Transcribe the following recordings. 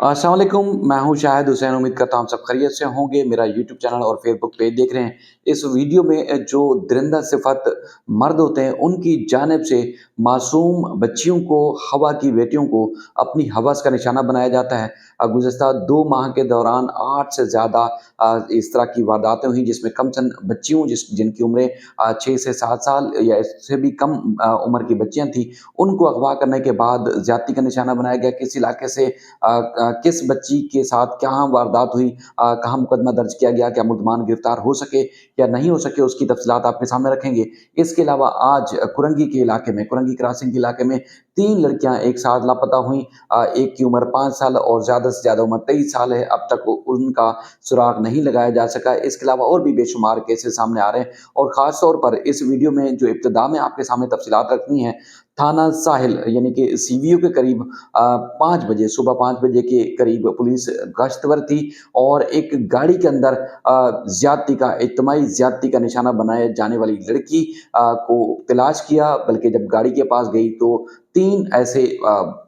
अस्सलाम वालेकुम, मैं हूँ शाहिद हुसैन। उम्मीद करता हूँ आप सब खैरियत से होंगे। मेरा यूट्यूब चैनल और फेसबुक पेज देख रहे हैं। इस वीडियो में जो दरिंदा सिफ़त मर्द होते हैं, उनकी जानिब से मासूम बच्चियों को, हवा की बेटियों को अपनी हवस का निशाना बनाया जाता है। गुज़श्ता 2 माह के दौरान 8 से ज़्यादा इस तरह की वारदातें हुई, जिसमें कम चंद बच्चियों जिनकी उम्रें 6 से 7 साल या इससे भी कम उम्र की बच्चियाँ थीं, उनको अगवा करने के बाद ज़्यादती का निशाना बनाया गया। किस इलाके से किस बच्ची के साथ कहाँ वारदात हुई, कहाँ मुकदमा दर्ज किया गया, क्या मुलज़मान गिरफ्तार हो सके या नहीं हो सके, उसकी तफ़सीलात आपके सामने रखेंगे। इसके अलावा आज कुरंगी के इलाके में, कुरंगी क्रॉसिंग के इलाके में 3 लड़कियाँ एक साथ लापता हुईं। एक की उम्र 5 साल और ज़्यादा से ज़्यादा उम्र 23 साल है। अब तक उनका सुराग नहीं लगाया जा सका। इसके अलावा और भी बेशुमार केसेज़ सामने आ रहे हैं और ख़ास तौर पर इस वीडियो में जो इब्तिदा में आपके सामने तफ़सीलात रखनी है, थाना साहिल यानी कि सीवीओ के करीब 5 बजे, सुबह 5 बजे के करीब पुलिस गश्त पर थी और एक गाड़ी के अंदर ज़्यादती का, इज्तिमाई ज़्यादती का निशाना बनाए जाने वाली लड़की को तलाश किया। बल्कि जब गाड़ी के पास गई तो 3 ऐसे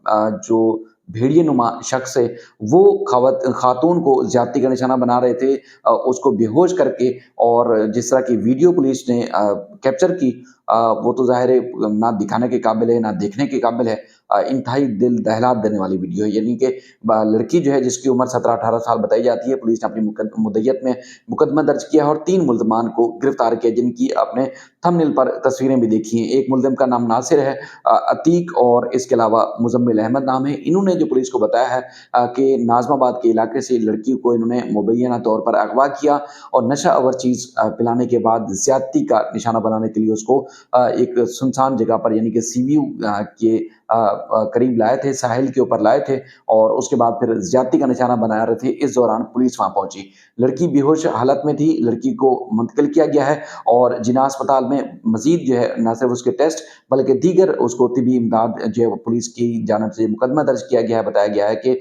जो भेड़िए नुमा शख्स है, वो खातून को ज़्यादती का निशाना बना रहे थे, उसको बेहोश करके। और जिस तरह की वीडियो पुलिस ने कैप्चर की, वो तो ज़ाहिर है ना दिखाने के काबिल है, ना देखने के काबिल है। इंतहाई दिल दहला देने वाली वीडियो है। यानी कि लड़की जो है, जिसकी उम्र 17-18 साल बताई जाती है, पुलिस ने अपनी मुद्दयत में मुकदमा दर्ज किया है और 3 मुल्ज़मान को गिरफ्तार किया, जिनकी आपने थंबनेल पर तस्वीरें भी देखी हैं। एक मुल्ज़िम का नाम नासिर है, अतीक, और इसके अलावा मुज़म्मिल अहमद नाम है। इन्होंने जो पुलिस को बताया है कि नाज़िमाबाद के इलाके से लड़की को इन्होंने मुबैना तौर पर अगवा किया और नशा आवर चीज़ पिलाने के बाद ज़्यादती का निशाना बनाने के लिए उसको एक सुनसान जगह पर, यानी कि सीवीयू के करीब लाए थे, साहिल के ऊपर लाए थे और उसके बाद फिर ज़्यादती का निशाना बना रहे थे। इस दौरान पुलिस वहाँ पहुँची। लड़की बेहोश हालत में थी, लड़की को मुंतकिल किया गया है और जिन्ना अस्पताल में मज़ीद जो है न सिर्फ़ उसके टेस्ट बल्कि दीगर उसको तिबी इमदाद जो है पुलिस की जानिब से मुकदमा दर्ज किया गया है। बताया गया है कि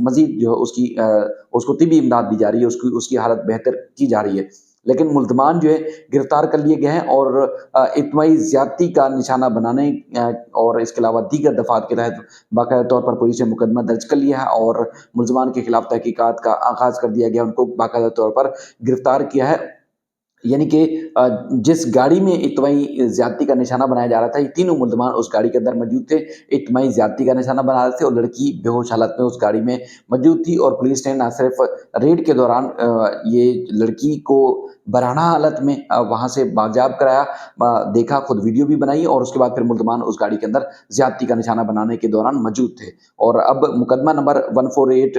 मज़ीद जो है उसको तिबी इमदाद दी जा रही है, उसकी उसकी हालत बेहतर की जा रही है। लेकिन मुल्ज़मान जो है गिरफ्तार कर लिए गए हैं और इज्तिमाई ज़्यादती का निशाना बनाने और इसके अलावा दीगर दफ़ात के तहत बाकायदा तौर पर पुलिस ने मुकदमा दर्ज कर लिया है और मुल्ज़मान के खिलाफ तहकीकात का आगाज़ कर दिया गया, उनको बाकायदा तौर पर गिरफ्तार किया है। यानी कि जिस गाड़ी में इज्तिमाई ज़्यादती का निशाना बनाया जा रहा था, ये तीनों मुल्ज़मान उस गाड़ी के अंदर मौजूद थे, इज्तिमाई ज़्यादती का निशाना बना रहे थे और लड़की बेहोश हालत में उस गाड़ी में मौजूद थी। और पुलिस ने ना सिर्फ़ रेड के दौरान ये लड़की को बरहना हालत में वहाँ से बाजियाब कराया, देखा, खुद वीडियो भी बनाई और उसके बाद फिर मुल्ज़मान उस गाड़ी के अंदर ज़्यादती का निशाना बनाने के दौरान मौजूद थे। और अब मुकदमा नंबर 148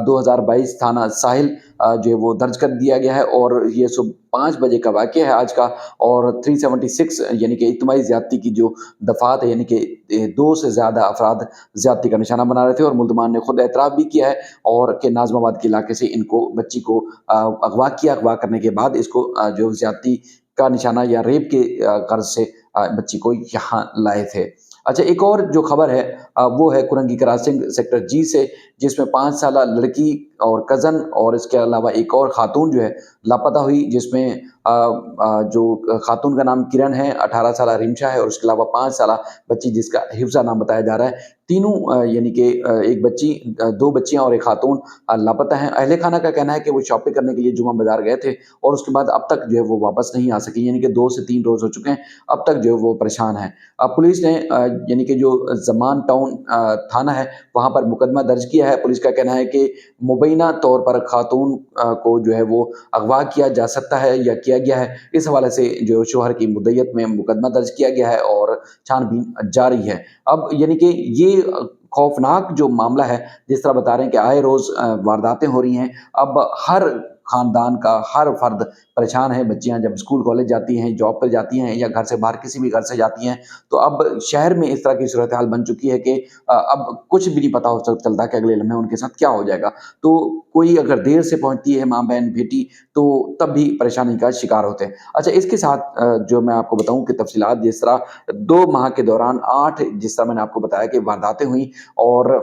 2022 थाना साहिल जो है वो दर्ज कर दिया गया है और ये सुबह 5 बजे का वाक़या है आज का। और 376 यानी कि इज्तिमाई ज़्यादती की जो दफ़ात है, यानी कि 2 से ज़्यादा अफ़राद ज़्यादती का निशाना बना रहे थे और मुल्ज़मान ने खुद एतराफ़ भी किया है और कि नाज़िमाबाद के इलाके से इनको, बच्ची को अगवा किया। अगवा करने के बाद इसको जो ज़्यादती का निशाना या रेप के गर्ज़ से बच्ची को यहाँ लाए थे। अच्छा, एक और जो खबर है वो है कुरंगी क्रॉसिंग सेक्टर जी से, जिसमें 5 साला लड़की और कज़न और इसके अलावा एक और ख़ातून जो है लापता हुई, जिसमें जो ख़ातून का नाम किरण है, 18 साला रिमशा है और उसके अलावा 5 साला बच्ची जिसका हिफ्ज़ा नाम बताया जा रहा है। तीनों यानी कि एक बच्ची, 2 बच्चियाँ और एक ख़ातून लापता हैं। अहले खाना का कहना है कि वो शॉपिंग करने के लिए जुमा बाज़ार गए थे और उसके बाद अब तक जो है वो वापस नहीं आ सकी, यानी कि 2 से 3 रोज़ हो चुके हैं, अब तक जो है वो परेशान हैं। अब पुलिस ने यानी कि जो ज़मान टाउन थाना है, वहाँ पर मुकदमा दर्ज किया है। पुलिस का कहना है कि मुबैना तौर पर ख़ातून को जो है वो अगवा किया जा सकता है या किया गया है। इस हवाले से जो शोहर की मुद्दयत में मुकदमा दर्ज किया गया है और छानबीन जारी है। अब यानी कि ये खौफ़नाक जो मामला है, जिस तरह बता रहे हैं कि आए रोज़ वारदातें हो रही हैं। अब हर ख़ानदान का हर फ़र्द परेशान है। बच्चियाँ जब स्कूल कॉलेज जाती हैं, जॉब पर जाती हैं या घर से बाहर किसी भी घर से जाती हैं, तो अब शहर में इस तरह की सूरत हाल बन चुकी है कि अब कुछ भी नहीं पता चलता कि अगले लम्हे उनके साथ क्या हो जाएगा। तो कोई अगर देर से पहुँचती है माँ, बहन, बेटी, तो तब भी परेशानी का शिकार होते हैं। अच्छा, इसके साथ जो मैं आपको बताऊँ कि तफ़सीलात, जिस तरह 2 माह के दौरान 8, जिस तरह मैंने आपको बताया कि वारदातें हुई और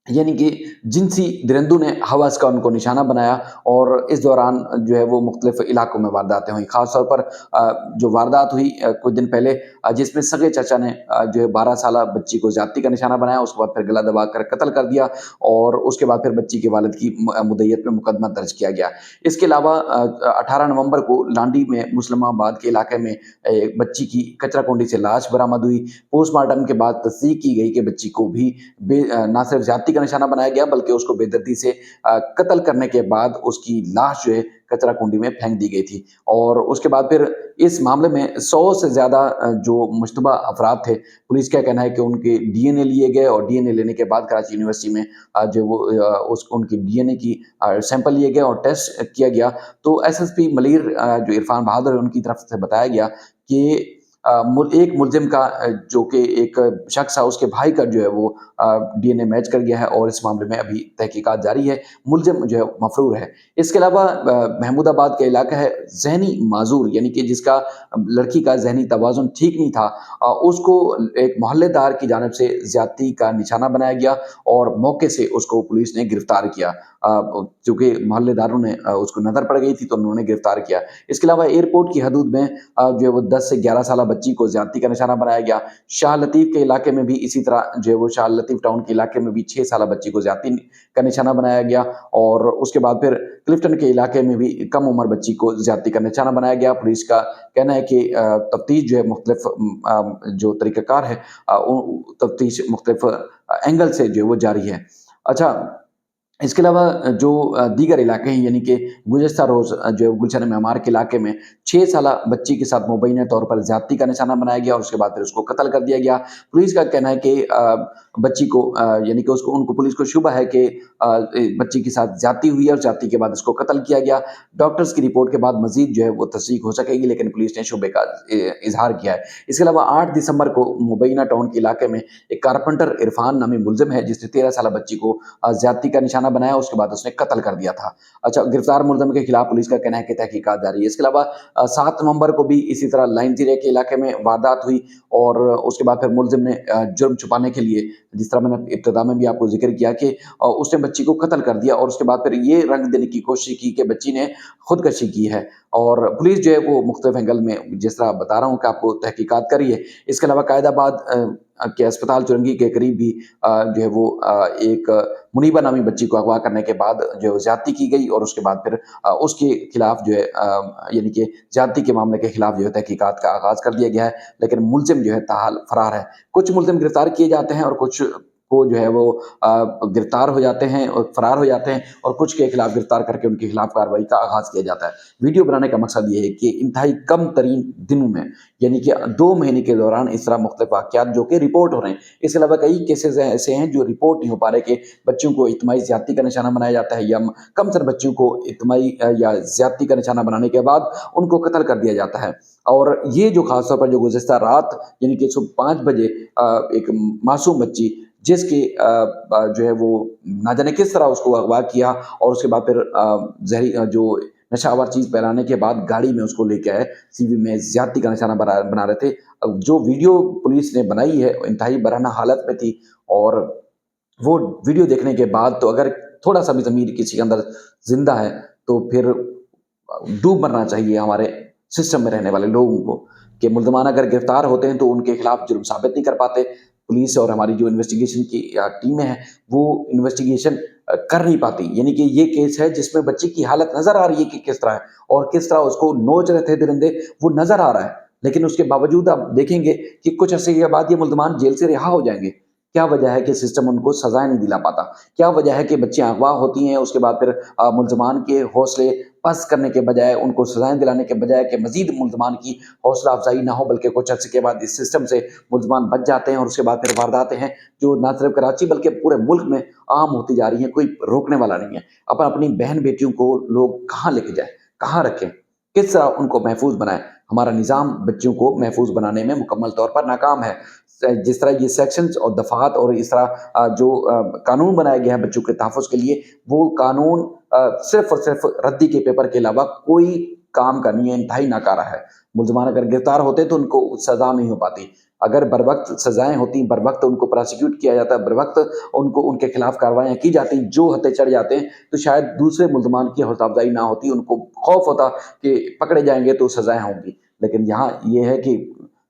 यानी कि जिनसी दरिंदों ने हवस का उनको निशाना बनाया और इस दौरान जो है वो मुख्तलिफ इलाकों में वारदातें हुई। ख़ास तौर पर जो वारदात हुई कुछ दिन पहले जिसमें सगे चाचा ने जो है 12 साला बच्ची को ज़्यादती का निशाना बनाया, उसके बाद फिर गला दबाकर कत्ल कर दिया और उसके बाद फिर बच्ची के वालिद की मुद्दईयत में मुकदमा दर्ज किया गया। इसके अलावा 18 नवंबर को लांडी में मुस्लिमाबाद के इलाके में एक बच्ची की कचराकुंडी से लाश बरामद हुई। पोस्टमार्टम के बाद तस्दीक की गई कि बच्ची को भी ना सिर्फ ज़्यादती का निशाना बनाया गया बल्कि उसको बेदर्दी से कत्ल करने के बाद उसकी लाश जो है कचरा कुंडी में फेंक दी गई थी। और उसके बाद फिर इस मामले में 100 से ज़्यादा जो मुश्तबा अफराद थे, पुलिस का कहना है कि उनके डीएनए लिए गए और डीएनए लेने के बाद कराची यूनिवर्सिटी में जो वो उस उनकी डीएनए की सैंपल लिए गए और टेस्ट किया गया। तो एसएसपी मलीर जो इरफान बहादुर है उनकी तरफ से बताया गया कि एक मुलजिम का जो कि एक शख्स है उसके भाई का जो है वो डीएनए मैच कर गया है और इस मामले में अभी तहकीकात जारी है। मुलजिम जो है मफरूर है। इसके अलावा महमूदाबाद का इलाका है ज़हनी माज़ूर यानी कि जिसका लड़की का ज़हनी तवाज़ुन ठीक नहीं था उसको एक मोहल्लेदार की जानिब से ज़्यादती का निशाना बनाया गया और मौके से उसको पुलिस ने गिरफ्तार किया। चूँकि मोहल्लेदारों ने उसको नज़र पड़ गई थी तो उन्होंने गिरफ्तार किया। इसके अलावा एयरपोर्ट की हदूद में जो है वो 10 से 11 साला बच्ची को ज़्यादती का निशाना बनाया गया। शाह लतीफ़ के इलाके में भी इसी तरह जो है वो शाह लतीफ़ टाउन के इलाके में भी 6 साला बच्ची को ज़्यादती का निशाना बनाया गया और उसके बाद फिर क्लिफ्टन के इलाके में भी कम उम्र बच्ची को ज़्यादती का निशाना बनाया गया। पुलिस का कहना है कि तफ्तीश जो है मुख्तलिफ जो तरीक़ाकार है तफ्तीश मुख्तलिफ एंगल से जो है वो जारी है। अच्छा, इसके अलावा जो दीगर इलाके हैं यानी कि गुज़श्ता रोज़ जो गुलशन मेमार के इलाके में 6 साला बच्ची के साथ मुबैना तौर पर ज़्यादती का निशाना बनाया गया और उसके बाद फिर उसको कत्ल कर दिया गया। पुलिस का कहना है कि बच्ची को यानी कि उसको उनको पुलिस को शुबा है कि बच्ची के साथ ज़्यादती हुई है और ज़्यादती के बाद उसको कत्ल किया गया। डॉक्टर्स की रिपोर्ट के बाद मज़ीद जो है वो तस्दीक हो सकेगी लेकिन पुलिस ने शुबे का इज़हार किया है। इसके अलावा 8 दिसंबर को मुबैना टाउन के इलाके में एक कारपेंटर इरफान नामी मुलज़िम है जिसने 13 साला बच्ची को ज़्यादती का निशाना बनाया, उसके बाद उसने कत्ल कर दिया था। अच्छा, गिरफ्तार मुलज़िम के खिलाफ पुलिस का कहना है कि तहकीकात जारी है। इसके अलावा 7 नवंबर को भी इसी तरह लाइन जीरे के इलाके में वारदात हुई और उसके बाद फिर मुलज़िम ने जुर्म छुपाने के लिए जिस तरह मैंने इब्तिदा में भी आपको ज़िक्र किया कि उसने बच्ची को कत्ल कर दिया और उसके बाद फिर ये रंग देने की कोशिश की कि बच्ची ने खुदकशी की है और पुलिस जो है वो मुख्तलिफ एंगल में जिस तरह बता रहा हूँ कि आपको तहकीकात करी है। इसके अलावा कायदाबाद के अस्पताल चुरंगी के करीब भी जो है वो एक मुनीबा नामी बच्ची को अगवा करने के बाद जो है वो ज़्यादती की गई और उसके बाद फिर उसके खिलाफ जो है यानी कि ज़्यादती के मामले के खिलाफ जो है तहकीकात का आगाज़ कर दिया गया है, लेकिन मुलज़िम जो है ताहाल फ़रार है। कुछ मुलज़िम गिरफ्तार किए जाते हैं और कुछ को जो है वो गिरफ्तार हो जाते हैं और फ़रार हो जाते हैं और कुछ के खिलाफ गिरफ्तार करके उनके खिलाफ कार्रवाई का आगाज़ किया जाता है। वीडियो बनाने का मकसद ये है कि इंतहाई कम तरीन दिनों में यानी कि 2 महीने के दौरान इस तरह मुख्तलिफ वाक़यात जो कि रिपोर्ट हो रहे हैं। इसके अलावा कई केसेज़ ऐसे हैं जो रिपोर्ट नहीं हो पा रहे कि बच्चों को इज्तिमाई ज़्यादती का निशाना बनाया जाता है या कम तर बच्चों को इज्तिमाई या ज़्यादती का निशाना बनाने के बाद उनको कत्ल कर दिया जाता है। और ये जो ख़ास तौर पर जो गुज़िश्ता रात यानी कि सुबह 5 बजे एक मासूम बच्ची जिसकी जो है वो ना जाने किस तरह उसको अगवा किया और उसके बाद फिर जो नशावर चीज़ फैलाने के बाद गाड़ी में उसको लेके आए, सीवी में ज़्यादती का निशाना बना रहे थे। जो वीडियो पुलिस ने बनाई है इंतहाई बरहना हालत में थी और वो वीडियो देखने के बाद तो अगर थोड़ा-सा भी ज़मीर किसी के अंदर ज़िंदा है, तो फिर डूब मरना चाहिए हमारे सिस्टम में रहने वाले लोगों को कि मुल्ज़मान अगर गिरफ्तार होते हैं तो उनके खिलाफ जुर्म साबित नहीं कर पाते। पुलिस और हमारी जो इन्वेस्टिगेशन की टीमें हैं, वो इन्वेस्टिगेशन कर नहीं पाती। यानी कि ये केस है जिसमें बच्चे की हालत नज़र आ रही है कि किस तरह है और किस तरह उसको नोच रहे थे दरिंदे, वो नज़र आ रहा है। लेकिन उसके बावजूद आप देखेंगे कि कुछ अरसे के बाद ये मुल्ज़मान जेल से रिहा हो जाएँगे। क्या वजह है कि सिस्टम उनको सज़ाएँ नहीं दिला पाता? क्या वजह है कि बच्चियाँ अगवा होती हैं, उसके बाद फिर मुल्ज़मान के हौसले पस्त करने के बजाय, उनको सज़ाएँ दिलाने के बजाय कि मज़ीद मुल्ज़मान की हौसला अफ़ज़ाई ना हो, बल्कि कुछ अर्से के बाद इस सिस्टम से मुल्ज़मान बच जाते हैं और उसके बाद फिर वारदातें हैं, जो ना सिर्फ़ कराची बल्कि पूरे मुल्क में आम होती जा रही हैं, कोई रोकने वाला नहीं है। अब अपनी बहन-बेटियों को लोग कहाँ लेके जाएँ? कहाँ रखें? किस तरह उनको महफ़ूज़ बनाएँ? हमारा निज़ाम बच्चियों को महफ़ूज़ बनाने में मुकम्मल तौर पर नाकाम है। जिस तरह ये सेक्शंस और दफ़ात और इस तरह जो कानून बनाया गया है बच्चों के तहफ़्फ़ुज़ के लिए, वो कानून सिर्फ़ और सिर्फ़ रद्दी के पेपर के अलावा कोई काम का नहीं है, इंतहाई नाकारा है। मुल्ज़मान अगर गिरफ़्तार होते तो उनको सज़ा नहीं हो पाती। अगर बर वक़्त सज़ाएँ होती, बर वक़्त उनको प्रोसिक्यूट किया जाता, बर वक़्त उनको उनके खिलाफ़ कार्रवाइयाँ की जाती, जो हत्थे चढ़ जाते हैं, तो शायद दूसरे मुल्ज़मान की हौसला अफ़ज़ाई ना होती, उनको खौफ़ होता कि पकड़े जाएँगे तो सज़ाएँ होंगी। लेकिन यहाँ ये है कि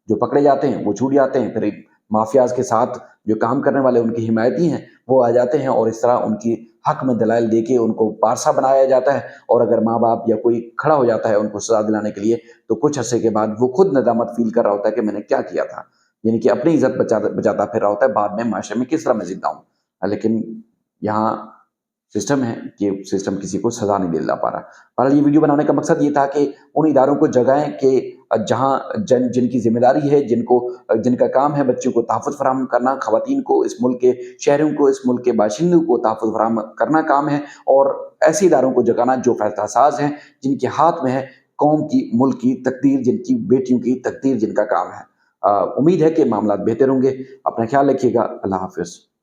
जो पकड़े जाते हैं, वो छूट जाते हैं, फिर माफ़ियाज़ के साथ जो काम करने वाले उनके हिमायती हैं, वो आ जाते हैं और इस तरह उनकी हक़ में दलाइल देके उनको पारसा बनाया जाता है। और अगर माँ-बाप या कोई खड़ा हो जाता है उनको सज़ा दिलाने के लिए, तो कुछ अरसे के बाद वो खुद नदामत फ़ील कर रहा होता है कि मैंने क्या किया था। यानी कि अपनी इज़्ज़त बचाता फिर रहा होता है, बाद में माशरे में किस तरह मैं ज़िंदा हूँ। लेकिन यहाँ सिस्टम है कि सिस्टम किसी को सज़ा नहीं दिला पा रहा। बहरहाल ये वीडियो बनाने का मकसद ये था कि उन इदारों को जगाएँ कि जहाँ जिनकी ज़िम्मेदारी है, जिनका काम है बच्चों को तहफ़्फ़ुज़ फ़राहम करना, ख़वातीन को, इस मुल्क के शहरियों को, इस मुल्क के बाशिंदों को तहफ़्फ़ुज़ फ़राहम करना काम है, और ऐसे इदारों को जगाना जो फ़ैसला साज़ हैं, जिनके हाथ में है कौम की, मुल्क की तक़दीर, जिनकी बेटियों की तक़दीर जिनका काम है। उम्मीद है कि मामलात बेहतर होंगे। अपना ख़्याल रखिएगा। अल्लाह हाफ़िज़।